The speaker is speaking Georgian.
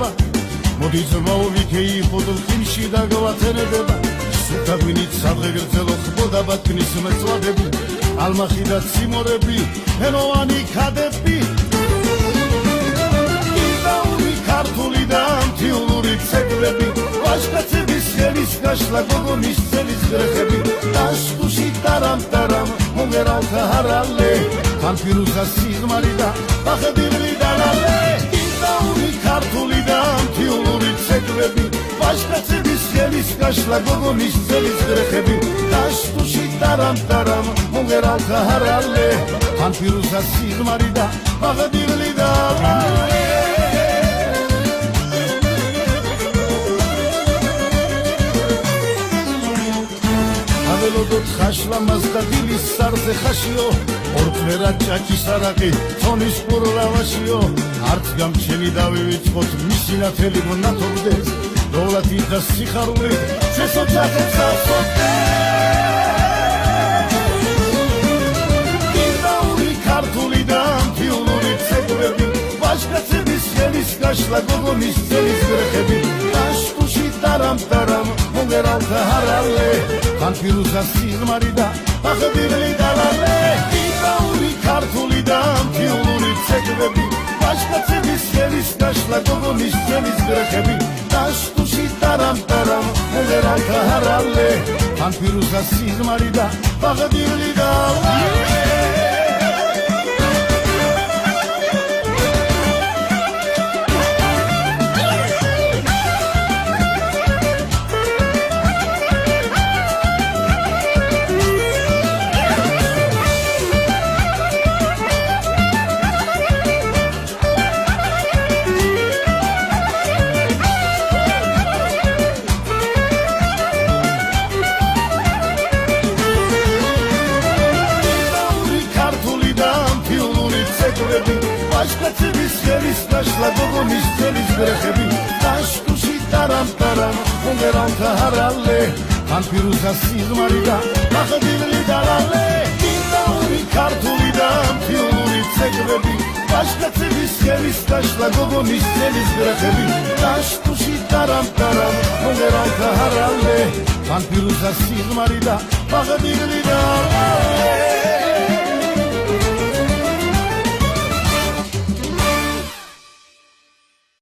ჭირდება მოდი ზრმაობით ეიფოდულ ხილში და გვათენდება სუთა გვინით სადღე გრძელო ხბოდა ბათქნის მეწვადები ალმახი და ციმორები ენოვანი ქადები იდაური ქართული და ამთიულური ცეკვები ვაჟკაცების ხელის გაშლა გოგონის წელის გრეხები დაშტუში ტარამ-ტარამ მოგერავთა ჰარალე თან ფირუზა სიღმარი და ბახდილი დალალე იდაური ქართული და ამთიულური ცეკვები ვაჟკაცების ხელის გაშლა გოგონის წელის გრეხები დაშტუში ტარამ-ტარამ მოგერავთა ჰარალე თან ფირუზა სიღმარი და ბახდილი დალალე ველოდოთ ხაშლამას და დილის სარზე ხაშიო ორფერად ჭაჭის არაყი თონის ყურლავაშიო არც გამჩენი დავივიწყოთ მისი ნათელი მონათობდეს დოლათი და სიხარული ჩვენს ოჯახებს ასვამდეს იდაური ქართული და ამთიულური ცეკვები ვაჟკაცების ხელის გაშლა გოგონის წელის გრეხები დაშტუში ტარამ-ტარამ მოგერავთა ჰარალე თან ფირუზა სიღმარი და ბახდილი დალალე იდაური ქართული და ამთიულური ცეკვები ვაჟკაცების ხელის გაშლა გოგონის წელის გრეხები დაშტუში ტარამ-ტარამ მოგერავთა ჰარალე თან ფირუზა სიღმარი და ბახდილი დალალე ვაჟკაცების ხელის გაშლა გოგონის წელის გრეხები დაშტუში ტარამ-ტარამ მოგერავთა ჰარალე თან ფირუზა სიღმარი და ბახდილი დალალე იდაური ქართული და ამთიულური ცეკვები ვაჟკაცების ხელის გაშლა გოგონის წელის გრეხები დაშტუში ტარამ-ტარამ მოგერავთა ჰარალე თან ფირუზა სიღმარი და ბახდილი დალალე